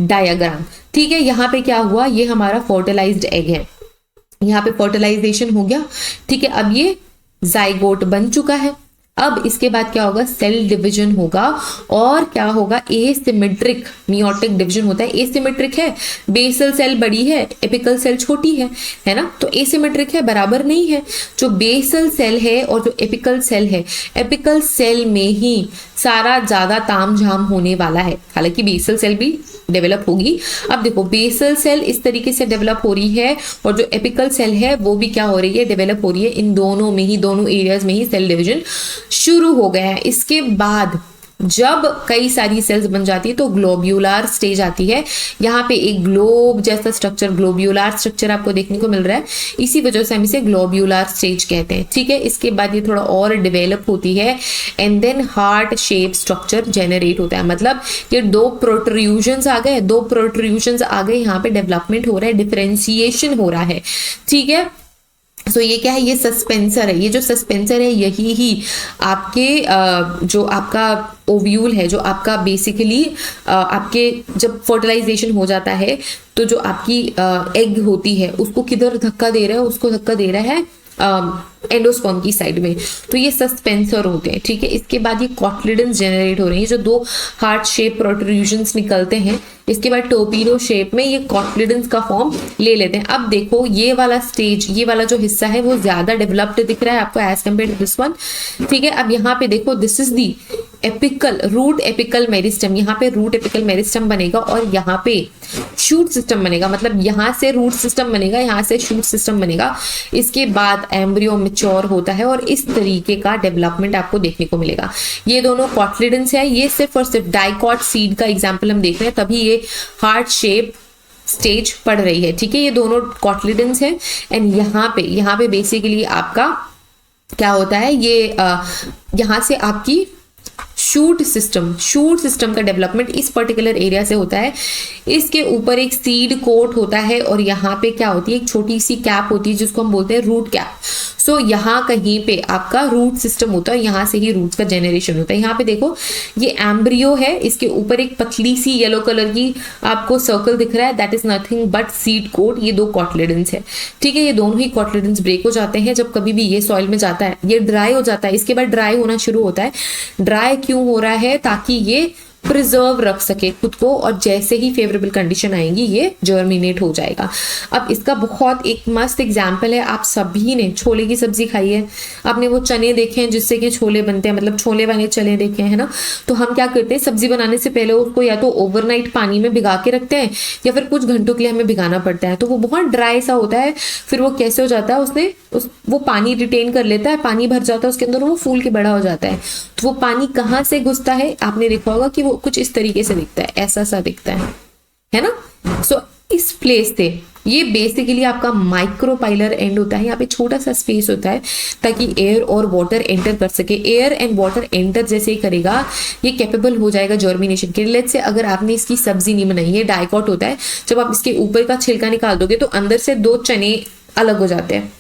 डायग्राम, ठीक है। यहाँ पे क्या हुआ, ये हमारा फर्टिलाइज्ड एग है, यहाँ पे फर्टिलाइजेशन हो गया, ठीक है। अब ये जाइगोट बन चुका है। अब इसके बाद क्या होगा, सेल डिवीजन होगा और क्या होगा, एसिमेट्रिक मियोटिक डिवीजन होता है। एसिमेट्रिक है, बेसल सेल बड़ी है, एपिकल सेल छोटी है ना। तो एसिमेट्रिक है, बराबर नहीं है। जो बेसल सेल है और जो एपिकल सेल है, एपिकल सेल में ही सारा ज्यादा तामझाम होने वाला है, हालांकि बेसल सेल भी डेवलप होगी। अब देखो बेसल सेल इस तरीके से डेवलप हो रही है और जो एपिकल सेल है वो भी क्या हो रही है, डेवलप हो रही है। इन दोनों में ही, दोनों एरियाज में ही सेल डिवीजन शुरू हो गया है। इसके बाद जब कई सारी सेल्स बन जाती है तो ग्लोब्यूलर स्टेज आती है। यहाँ पे एक ग्लोब जैसा स्ट्रक्चर, ग्लोब्यूलर स्ट्रक्चर आपको देखने को मिल रहा है, इसी वजह से हम इसे ग्लोब्यूलर स्टेज कहते हैं, ठीक है। इसके बाद ये थोड़ा और डेवलप होती है and then heart shape structure generate होता है। मतलब ये दो प्रोट्रूजन्स आ गए, दो प्रोट्रूजन्स आ गए, यहाँ पे डेवलपमेंट हो रहा है, डिफरेंशिएशन हो रहा है, ठीक है। सो ये क्या है, ये सस्पेंसर है। ये जो सस्पेंसर है यही ही आपके जो आपका ओव्यूल है, जो आपका बेसिकली आपके जब फर्टिलाइजेशन हो जाता है तो जो आपकी एग होती है उसको किधर धक्का दे रहा है, उसको धक्का दे रहा है एंडोस्पर्म की साइड में। तो ये सस्पेंसर होते हैं, ठीक है। इसके बाद ये कॉटलिडन्स जनरेट हो रहे हैं, जो दो हार्ट शेप प्रोट्रूजन्स निकलते हैं। इसके बाद टॉर्पीडो शेप में ये कॉटलिडन्स का फॉर्म ले लेते हैं। अब देखो ये वाला स्टेज, ये वाला जो हिस्सा है वो ज्यादा डेवलप्ड दिख रहा है आपको as compare to this one, ठीक है। अब यहाँ पे देखो, this is the apical root apical meristem. यहाँ पे रूट एपिकल मेरिस्टम बनेगा और यहाँ पे शूट सिस्टम बनेगा। मतलब यहाँ से रूट सिस्टम बनेगा, यहाँ से शूट सिस्टम बनेगा। इसके बाद एम्ब्रियो मैच्योर होता है और इस तरीके का डेवलपमेंट आपको देखने को मिलेगा। ये दोनों कॉटलिडन्स है, ये सिर्फ और सिर्फ डाइकॉट सीड का एग्जाम्पल हम देख रहे हैं, तभी ये हार्ट शेप स्टेज पड़ रही है, ठीक है। ये दोनों कॉटलिडन्स हैं एंड यहाँ पे बेसिकली आपका क्या होता है, ये यहाँ से आपकी शूट सिस्टम का डेवलपमेंट इस पर्टिकुलर एरिया से होता है। इसके ऊपर एक सीड कोट होता है और यहाँ पे क्या होती है, एक छोटी सी कैप होती है जिसको हम बोलते हैं रूट कैप। सो यहाँ कहीं पे आपका रूट सिस्टम होता है, यहाँ से ही रूट्स का जनरेशन होता है। यहाँ पे देखो ये एम्ब्रियो है, इसके ऊपर एक पतली सी येलो कलर की आपको सर्कल दिख रहा है, that is nothing but seed coat. ये दो कॉटलिडन्स है, ठीक है। ये दोनों ही कॉटलिडन्स ब्रेक हो जाते हैं जब कभी भी ये सॉइल में जाता है, ये ड्राई हो जाता है, इसके बाद ड्राई होना शुरू होता है। ड्राई क्यों हो रहा है, ताकि ये प्रिजर्व रख सके खुद को, और जैसे ही फेवरेबल कंडीशन आएंगी ये जर्मिनेट हो जाएगा। अब इसका बहुत एक मस्त एग्जाम्पल है, आप सभी ने छोले की सब्जी खाई है, आपने वो चने देखे हैं जिससे कि छोले बनते हैं, मतलब छोले वाले चने देखे हैं ना। तो हम क्या करते हैं, सब्जी बनाने से पहले उसको या तो ओवरनाइट पानी में भिगा के रखते हैं या फिर कुछ घंटों के लिए हमें भिगाना पड़ता है। तो वो बहुत ड्राई सा होता है, फिर वो कैसे हो जाता है, वो पानी रिटेन कर लेता है, पानी भर जाता है उसके अंदर, वो फूल के बड़ा हो जाता है। तो वो पानी कहाँ से घुसता है, आपने देखा होगा कि वो कुछ इस तरीके से दिखता है, ऐसा सा दिखता है ना। सो इस प्लेस से ये बेसिकली आपका माइक्रोपाइलर एंड होता है। यहाँ पे छोटा सा स्पेस होता है ताकि एयर और वाटर एंटर कर सके। एयर एंड वाटर एंटर जैसे ही करेगा ये कैपेबल हो जाएगा जर्मिनेशन के लिए। लेट्स से अगर आपने इसकी सब्जी नहीं बनाई है, डाइकॉट होता है, जब आप इसके ऊपर का छिलका निकाल दोगे तो अंदर से दो चने अलग हो जाते हैं,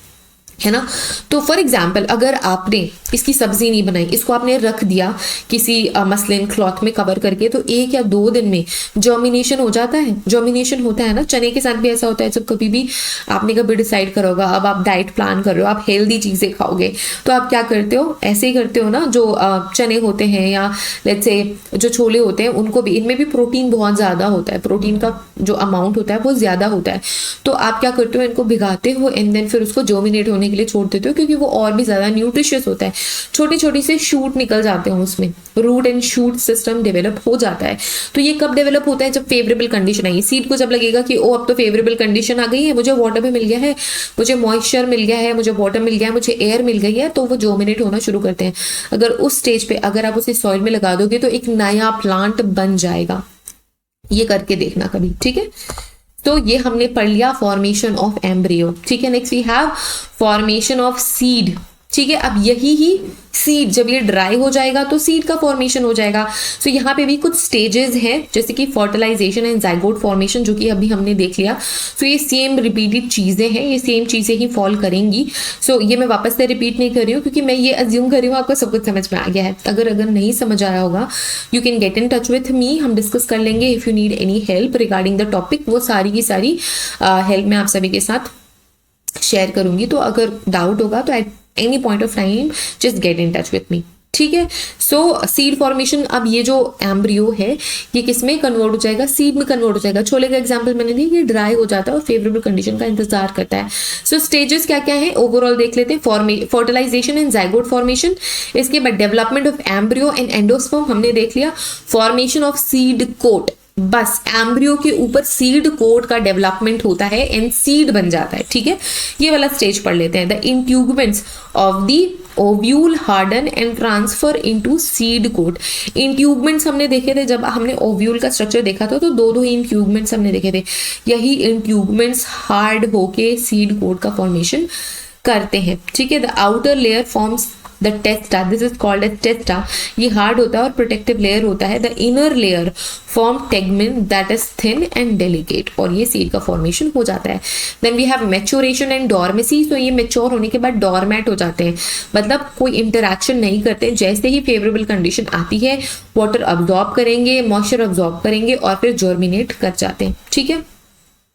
है ना। तो फॉर एग्जाम्पल अगर आपने इसकी सब्जी नहीं बनाई, इसको आपने रख दिया किसी मसलिन क्लॉथ में कवर करके, तो 1 या 2 दिन में जर्मिनेशन हो जाता है। जर्मिनेशन होता है ना, चने के साथ भी ऐसा होता है। जब कभी भी आपने कभी डिसाइड करा होगा, अब आप डाइट प्लान कर रहे हो, आप हेल्दी चीजें खाओगे, तो आप क्या करते हो, ऐसे ही करते हो ना। जो चने होते हैं या लेट्स से जो छोले होते हैं, उनको भी, इनमें भी प्रोटीन बहुत ज्यादा होता है, प्रोटीन का जो अमाउंट होता है वो ज्यादा होता है। तो आप क्या करते हो, इनको भिगाते हो एंड देन फिर उसको जर्मिनेट होने के लिए छोड़ देते हो, क्योंकि वो और भी ज्यादा न्यूट्रिशियस होता है। छोटी छोटी से शूट निकल जाते हैं उसमें, root and shoot system develop हो जाता है। तो ये कब डेवलप होता है, जब फेवरेबल कंडीशन आई। सीड को जब लगेगा कि ओ अब तो फेवरेबल कंडीशन आ गई है, मुझे वाटर भी मिल गया है, मुझे मॉइस्चर मिल गया है, मुझे वाटर मिल गया है, मुझे एयर मिल गई है, तो वो जर्मिनेट होना शुरू करते हैं। अगर उस स्टेज पे अगर आप उसे सॉइल में लगा दोगे तो एक नया प्लांट बन जाएगा। ये करके देखना कभी, ठीक है। तो ये हमने पढ़ लिया फॉर्मेशन ऑफ एम्ब्रियो, ठीक है। Next we have formation of seed, ठीक है। अब यही ही सीड जब ये ड्राई हो जाएगा तो सीड का फॉर्मेशन हो जाएगा। सो यहाँ पे भी कुछ स्टेजेस हैं, जैसे कि फर्टिलाइजेशन एंड जाइगोट फॉर्मेशन, जो कि अभी हमने देख लिया। सो ये सेम रिपीटेड चीजें हैं, ये सेम चीजें ही फॉलो करेंगी। सो ये मैं वापस से रिपीट नहीं कर रही हूँ, क्योंकि मैं ये अज्यूम कर रही हूँ आपको सब कुछ समझ में आ गया है। अगर नहीं समझ आ रहा होगा, you can get in touch with me, हम डिस्कस कर लेंगे। If you need any help regarding the topic, वो सारी की सारी हेल्प मैं आप सभी के साथ शेयर करूंगी। तो अगर डाउट होगा तो at any point of time just get in touch with me, ठीक है। सो सीड फॉर्मेशन, अब ये जो एम्ब्रियो है ये किस में कन्वर्ट हो जाएगा, सीड में कन्वर्ट हो जाएगा। छोले का एग्जांपल मैंने दिया, ये ड्राई हो जाता है और फेवरेबल कंडीशन का इंतजार करता है। सो स्टेजेस क्या क्या है ओवरऑल देख लेते हैं। फर्टिलाइजेशन एंड जाइगोट फॉर्मेशन, इसके बाद development of embryo and endosperm हमने देख लिया। फॉर्मेशन ऑफ सीड कोट, बस एम्ब्रियो के ऊपर सीड कोट का डेवलपमेंट होता है एंड सीड बन जाता है, ठीक है। ये वाला स्टेज पढ़ लेते हैं। The integuments of the ovule harden and transfer into seed coat. Integuments हमने देखे थे जब हमने ओव्यूल का स्ट्रक्चर देखा था, तो दो इंट्यूगमेंट्स हमने देखे थे। यही इंट्यूगमेंट्स हार्ड होके सीड कोट का फॉर्मेशन करते हैं, ठीक है। The outer layer forms the testa, this is called as testa, ये हार्ड होता है और प्रोटेक्टिव लेयर होता है। The inner layer form tegmen that is thin and delicate, और ये सीड का फॉर्मेशन हो जाता है। Then we have maturation and dormancy, तो ये मैच्योर होने के बाद डॉर्मेट हो जाते हैं, मतलब कोई इंटरैक्शन नहीं करते। जैसे ही फेवरेबल कंडीशन आती है, वाटर अब्जॉर्ब करेंगे, मॉइस्चर अब्जॉर्ब करेंगे और फिर जर्मिनेट कर जाते हैं, ठीक है।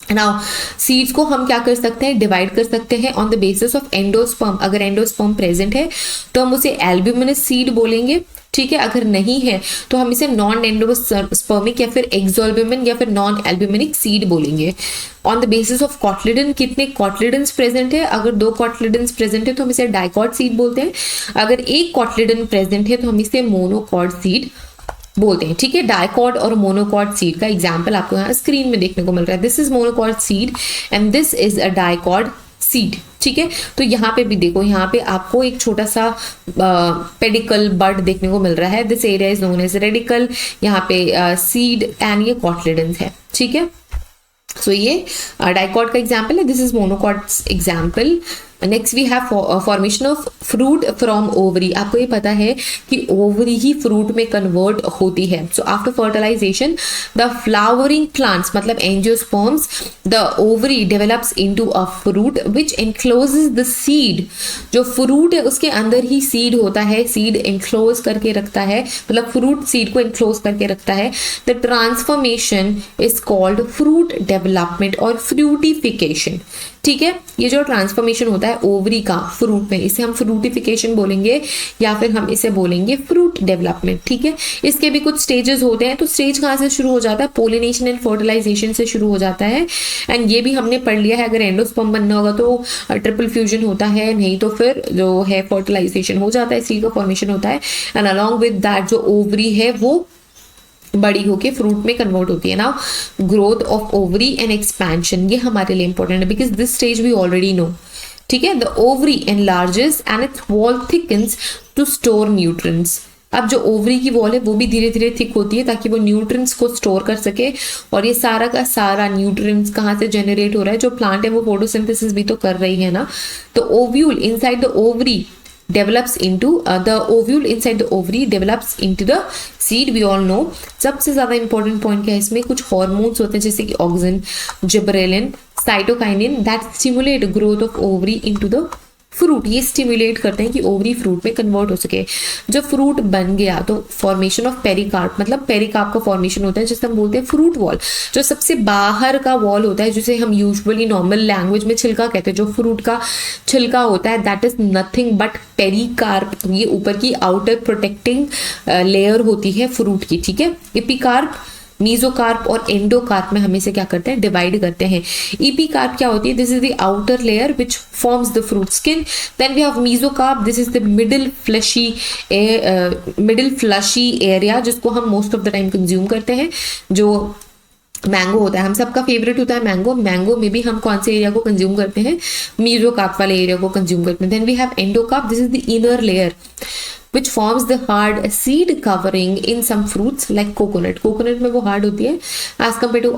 नाउ सीड्स को हम क्या कर सकते हैं, डिवाइड कर सकते हैं on the basis of endosperm. अगर एंडोस्पर्म प्रेजेंट है तो हम उसे एल्ब्यूमिनस सीड बोलेंगे, ठीक है। अगर नहीं है तो हम इसे नॉन एंडोस्पर्मिक या फिर एक्सोल्ब्यूमिन या फिर नॉन एल्ब्यूमिनिक सीड बोलेंगे। On the basis of cotyledon, कितने कॉटलिडन्स प्रेजेंट है, अगर 2 कॉटलिडन्स प्रेजेंट है तो हम इसे डाइकॉट सीड बोलते हैं। अगर 1 कॉटलिडन प्रेजेंट है तो हम इसे मोनोकॉट सीड बोलते हैं, ठीक है। डाइकॉट और मोनोकॉट सीड का एग्जाम्पल आपको यहाँ स्क्रीन में देखने को मिल रहा है। This is monocot seed and this is a dicot seed, ठीक है। तो यहाँ पे भी देखो, यहाँ पे आपको एक छोटा सा पेडिकल बड देखने को मिल रहा है। This area is known as radical, यहाँ पे सीड एंड ये कॉटलिडन्स है, ठीक है। सो ये डाइकॉट का एग्जाम्पल है, this is monocots example. Next we have formation of fruit from ovary. आपको ये पता है कि ओवरी ही फ्रूट में कन्वर्ट होती है। So after fertilisation the flowering plants मतलब angiosperms, the ovary develops into a fruit which encloses the seed. जो फ्रूट है उसके अंदर ही सीड होता है, सीड एनक्लोज करके रखता है, मतलब फ्रूट सीड को एनक्लोज करके रखता है। The transformation is called fruit development और फ्रूटिफिकेशन। ठीक है, ये जो ट्रांसफॉर्मेशन होता है ओवरी का फ्रूट में, इसे हम फ्रूटिफिकेशन बोलेंगे या फिर हम इसे बोलेंगे फ्रूट डेवलपमेंट। ठीक है, इसके भी कुछ स्टेजेस होते हैं। तो स्टेज कहाँ से शुरू हो जाता है? पोलिनेशन एंड फर्टिलाइजेशन से शुरू हो जाता है। एंड ये भी हमने पढ़ लिया है, अगर एंडोस्पर्म बनना होगा तो ट्रिपल फ्यूजन होता है, नहीं तो फिर जो है फर्टिलाइजेशन हो जाता है, सीड का फॉर्मेशन होता है। एंड अलॉन्ग विद दैट जो ओवरी है वो बड़ी होके फ्रूट में कन्वर्ट होती है। ना growth of ovary and expansion, ये हमारे लिए इंपॉर्टेंट है because this stage we already know. ठीक है, the ovary enlarges and its wall thickens to store nutrients. अब जो ओवरी की वॉल है वो भी धीरे धीरे थिक होती है ताकि वो न्यूट्रिएंट्स को स्टोर कर सके। और ये सारा का सारा न्यूट्रिएंट्स कहाँ से जनरेट हो रहा है? जो प्लांट है वो फोटोसिंथेसिस भी तो कर रही है ना। तो ovule inside the ovary develops into the ovule inside the ovary develops into the seed, we all know। सबसे ज्यादा इंपॉर्टेंट पॉइंट क्या है इसमें? कुछ हॉर्मोन्स होते हैं जैसे कि auxin, gibberellin, cytokinin that stimulate growth of ovary into the fruit. ये स्टिमुलेट करते हैं कि ओवरी फ्रूट में कन्वर्ट हो सके। जब फ्रूट बन गया तो फॉर्मेशन ऑफ पेरिकार्प, मतलब पेरिकार्प का फॉर्मेशन होता है जिसे हम बोलते हैं फ्रूट वॉल। जो सबसे बाहर का वॉल होता है जिसे हम यूजुअली नॉर्मल लैंग्वेज में छिलका कहते हैं, जो फ्रूट का छिलका होता है that is nothing but pericarp. ये ऊपर की आउटर प्रोटेक्टिंग लेयर होती है फ्रूट की। ठीक है, एपिकार्प, मीजोकार्प और एंडोकार्प में हम इसे क्या करते हैं? डिवाइड करते हैं। एपिकार्प क्या होती है? This is the outer layer which forms the fruit skin. Then we have mesocarp, this is the middle fleshy area जिसको हम most of the time consume करते हैं। जो मैंगो होता है, हम सबका फेवरेट होता है मैंगो। मैंगो में भी हम कौन से एरिया को कंज्यूम करते हैं? मीजोकार्प वाले एरिया को कंज्यूम करते हैं। Then we have endocarp, this is the inner layer which forms the hard seed covering in some fruits like coconut। coconut में वो hard होती है as compared to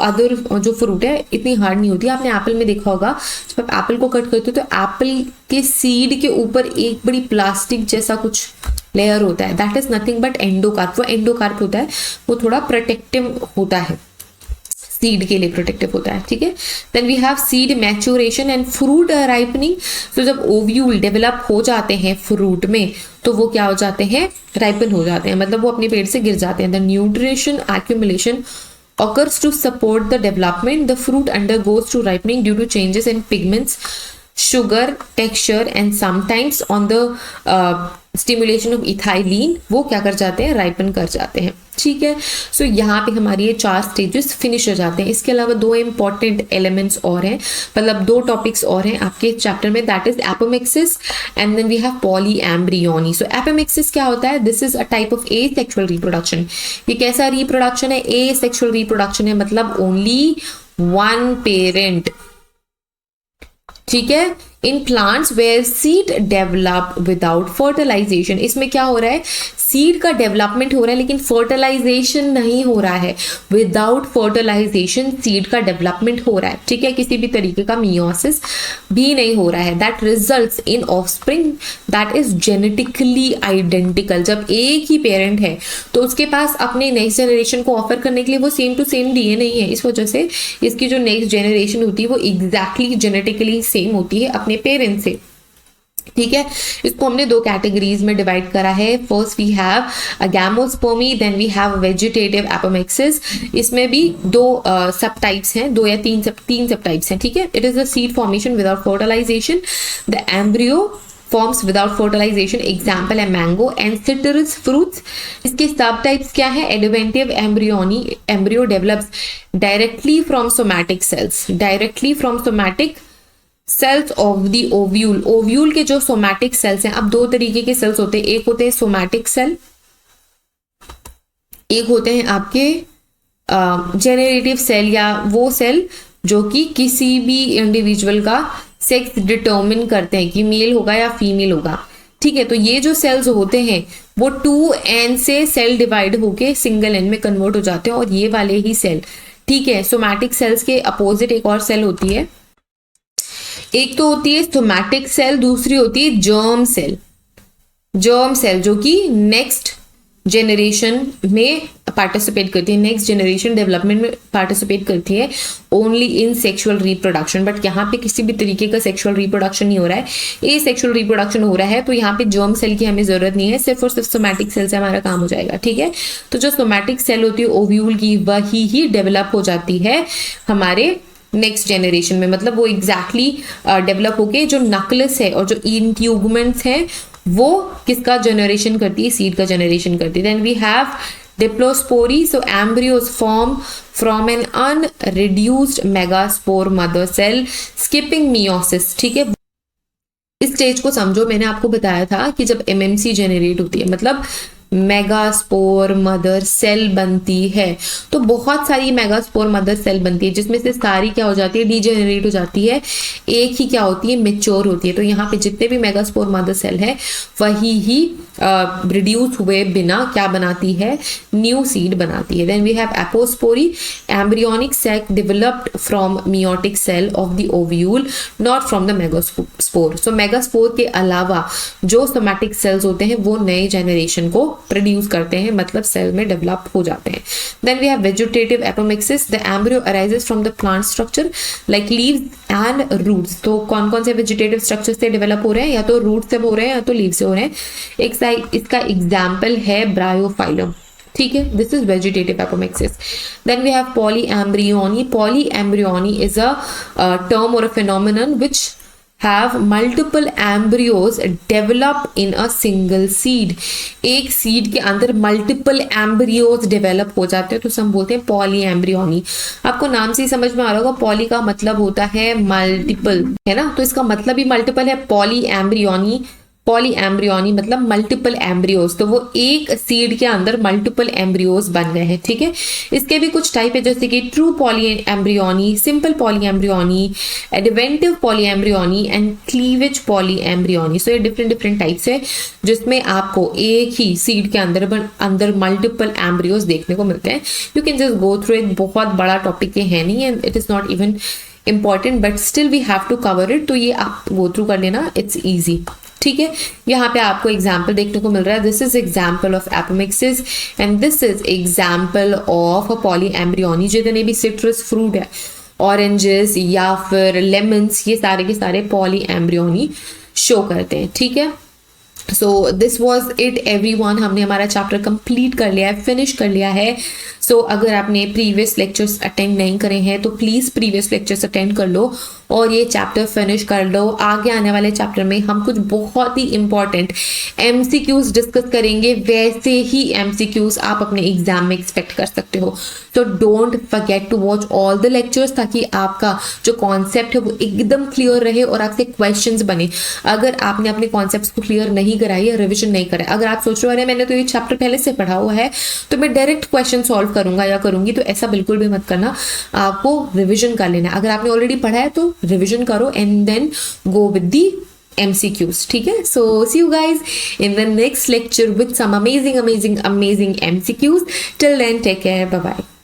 other जो फ्रूट है इतनी हार्ड नहीं होती है। आपने एप्पल में देखा होगा, जब आप एप्पल को कट करते हो तो एप्पल के सीड के ऊपर एक बड़ी प्लास्टिक जैसा कुछ लेयर होता है, that is nothing but endocarp. वो एंडोकार्प होता है, वो थोड़ा प्रोटेक्टिव होता है, सीड के लिए प्रोटेक्टिव होता है। ठीक है, then we have seed maturation and fruit ripening. तो जब ओव्यूल डेवलप हो जाते हैं फ्रूट में तो वो क्या हो जाते हैं? राइपन हो जाते हैं, मतलब वो अपने पेड़ से गिर जाते हैं। The nutrition accumulation occurs to support the development, the fruit undergoes to ripening due to changes in pigments, sugar, texture and sometimes on the stimulation of ethylene वो क्या कर जाते हैं? राइपन कर जाते हैं। ठीक है, सो यहाँ पे हमारी ये 4 स्टेजेस फिनिश हो जाते हैं। इसके अलावा 2 इंपॉर्टेंट एलिमेंट्स और हैं, मतलब 2 टॉपिक्स और हैं आपके चैप्टर में, that is apomixis and then we have polyembryony. So apomixis क्या होता है? This is a type of asexual reproduction. ये कैसा रिप्रोडक्शन है? एसेक्सुअल रिप्रोडक्शन है, मतलब ओनली वन पेरेंट। ठीक है, in plants where seed develop without fertilisation. इसमें क्या हो रहा है? सीड का डेवलपमेंट हो रहा है लेकिन फर्टिलाइजेशन नहीं हो रहा है। विदाउट फर्टिलाइजेशन सीड का डेवलपमेंट हो रहा है। ठीक है, किसी भी तरीके का मियोसिस भी नहीं हो रहा है। That results in offspring that is genetically identical. जब एक ही पेरेंट है तो उसके पास अपने नेक्स्ट जनरेशन को ऑफर करने के लिए वो सेम टू सेम डीएनए नहीं है, इस वजह से इसकी जो नेक्स्ट जनरेशन होती है वो एग्जैक्टली जेनेटिकली सेम होती है अपने पेरेंट से। ठीक है, इसको हमने 2 कैटेगरीज में डिवाइड करा है। First we have gamospermy, then we have vegetative apomixis. इसमें भी 2 सब टाइप्स हैं, 2 या 3 सब टाइप्स हैं। ठीक है, it is the seed formation without fertilisation, the embryo forms without fertilization, example है mango and citrus fruits। इसके सब टाइप्स क्या है? Adventive embryony, embryo develops directly from somatic cells of the ovule। Ovule के जो सोमैटिक सेल्स हैं, अब 2 तरीके के सेल्स होते हैं, एक होते हैं सोमैटिक सेल, एक होते हैं आपके जेनरेटिव सेल या वो सेल जो कि किसी भी इंडिविजुअल का सेक्स डिटर्मिन करते हैं कि मेल होगा या फीमेल होगा। ठीक है, तो ये जो सेल्स होते हैं वो 2n से सेल डिवाइड होके सिंगल n में कन्वर्ट हो जाते हैं, और ये वाले ही सेल, ठीक है, सोमैटिक सेल्स के अपोजिट एक और सेल होती है, एक तो होती है सोमैटिक सेल, दूसरी होती है जर्म सेल। जर्म सेल जो कि नेक्स्ट जनरेशन में पार्टिसिपेट करती है, नेक्स्ट जनरेशन डेवलपमेंट में पार्टिसिपेट करती है only in sexual reproduction. But यहाँ पे किसी भी तरीके का सेक्सुअल रिप्रोडक्शन नहीं हो रहा है, ए सेक्सुअल रिप्रोडक्शन हो रहा है, तो यहाँ पे जर्म सेल की हमें जरूरत नहीं है, सिर्फ और सिर्फ सोमैटिक सेल से हमारा काम हो जाएगा, ठीक है। तो जो सोमैटिक सेल होती है ओव्यूल की, वही ही डेवलप हो जाती है हमारे नेक्स्ट जनरेशन में, मतलब वो एग्जैक्टली डेवलप होके जो नक्लस है और जो इंट्यूगमेंट्स है वो किसका जनरेशन करती है, सीड का जनरेशन करती है। Then we have diplospory, so embryos form from an unreduced megaspore mother cell skipping meiosis, ठीक है। इस स्टेज को समझो, मैंने आपको बताया था कि जब एमएमसी जनरेट होती है, मतलब मेगास्पोर मदर सेल बनती है, तो बहुत सारी मेगास्पोर मदर सेल बनती है, जिसमें से सारी क्या हो जाती है, डीजेनरेट हो जाती है, एक ही क्या होती है, मेच्योर होती है। तो यहाँ पे जितने भी मेगास्पोर मदर सेल है वही ही रिड्यूस हुए बिना क्या बनाती है, न्यू सीड बनाती है। Then we have apospory, embryonic sac developed from meiotic cell of the ovule, not from the megaspore. So megaspore के अलावा जो सोमैटिक सेल्स होते हैं वो नए जनरेशन को प्रोड्यूस करते हैं, मतलब सेल में डेवलप हो जाते हैं। Then we have vegetative apomixis, the embryo arises from the plant structure like leaves and roots. तो कौन कौन से वेजिटेटिव स्ट्रक्चर से डेवलप हो रहे हैं, या तो रूट से हो रहे हैं या तो लीव से हो रहे हैं। एक इसका एग्जाम्पल है ब्रायोफाइलम, ठीक है, this is vegetative apomixis. Then we have polyembryony, polyembryony is a term और a phenomenon which have multiple embryos develop in a single seed। एक सीड के अंदर मल्टीपल एम्ब्रियोज डेवलप हो जाते हैं, तो हम बोलते हैं पॉली एम्ब्रियोनी। आपको नाम से ही समझ में आ रहा होगा, पॉली का मतलब होता है मल्टीपल, है ना, तो इसका मतलब ही मल्टीपल है। पॉली एम्ब्रियोनी, पॉली एम्ब्रियोनी मतलब मल्टीपल एम्ब्रियोज, तो वो एक सीड के अंदर मल्टीपल एम्ब्रियोज बन गए हैं, ठीक है। इसके भी कुछ टाइप है, जैसे कि true polyembryony, simple polyembryony, adventive polyembryony and cleavage polyembryony. So ये डिफरेंट डिफरेंट टाइप्स है जिसमें आपको एक ही सीड के अंदर मल्टीपल एम्ब्रियोज देखने को मिलते हैं। You can just go through it, बहुत बड़ा टॉपिक ये है नहीं, and it is not even important but still we have to cover it, तो ये आप गो थ्रू कर लेना, इट्स easy, ठीक है। यहाँ पे आपको एग्जाम्पल देखने को मिल रहा है, this is example of apomixis and this is example of a poly embryony. जितने भी सिट्रस फ्रूट है, ऑरेंजेस या फिर लेमन्स, ये सारे के सारे पॉली एम्ब्रियोनी शो करते हैं, ठीक है। So this was it everyone, हमने हमारा चैप्टर कंप्लीट कर लिया है, फिनिश कर लिया है। सो अगर आपने प्रीवियस लेक्चर्स अटेंड नहीं करे हैं तो प्लीज़ प्रीवियस लेक्चर्स अटेंड कर लो और ये चैप्टर फिनिश कर लो। आगे आने वाले चैप्टर में हम कुछ बहुत ही इंपॉर्टेंट एमसीक्यूज डिस्कस करेंगे, वैसे ही एमसीक्यूज आप अपने एग्जाम में एक्सपेक्ट कर सकते हो। तो don't forget to watch all the lectures, ताकि आपका जो कॉन्सेप्ट है वो एकदम क्लियर रहे और आपसे क्वेश्चंस बने। अगर आपने अपने कॉन्सेप्ट्स को क्लियर नहीं कराई या रिविजन नहीं करा, अगर आप सोच रहे हो अरे मैंने तो ये चैप्टर पहले से पढ़ा हुआ है तो मैं डायरेक्ट क्वेश्चन सॉल्व करूंगा या करूंगी, तो ऐसा बिल्कुल भी मत करना, आपको रिविजन कर लेना। अगर आपने ऑलरेडी पढ़ा है तो रिविजन करो and then go with the MCQs, ठीक है। So see you guys in the next lecture with some amazing MCQs. Till then, take care, bye bye.